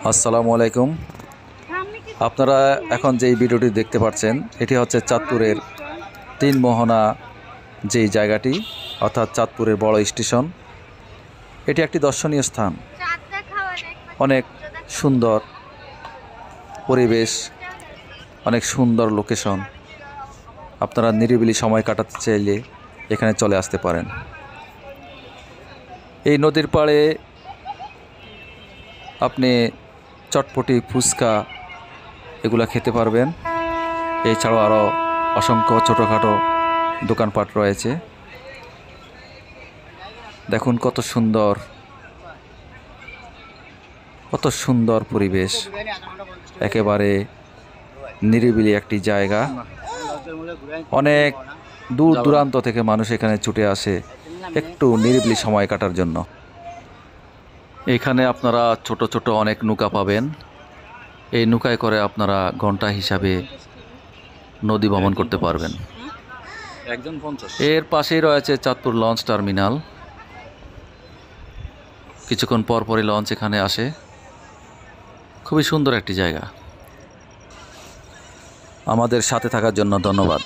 আসসালামু আলাইকুম। আপনারা এখন যেই ভিডিওটি দেখতে পাচ্ছেন এটি হচ্ছে চাঁদপুরের তিন মোহনা যেই জায়গাটি, অর্থাৎ চাঁদপুরের বড় স্টেশন। এটি একটি দর্শনীয় স্থান, অনেক সুন্দর পরিবেশ, অনেক সুন্দর লোকেশন। আপনারা নিরিবিলি সময় কাটাতে চাইলে এখানে চলে আসতে পারেন। এই নদীর পাড়ে আপনি চটপটি, ফুচকা এগুলা খেতে পারবেন। এছাড়াও আরও অসংখ্য ছোটোখাটো দোকানপাট রয়েছে। দেখুন কত সুন্দর পরিবেশ, একেবারে নিরিবিলি একটি জায়গা। অনেক দূর দূরান্ত থেকে মানুষ এখানে ছুটে আসে একটু নিরিবিলি সময় কাটার জন্য। এখানে আপনারা ছোট ছোট অনেক নৌকা পাবেন। এই নৌকায় করে আপনারা ঘন্টা হিসাবে নদী ভ্রমণ করতে পারবেন। এর পাশেই রয়েছে চাঁদপুর লঞ্চ টার্মিনাল। কিছুক্ষণ পর পরই লঞ্চ এখানে আসে। খুবই সুন্দর একটি জায়গা। আমাদের সাথে থাকার জন্য ধন্যবাদ।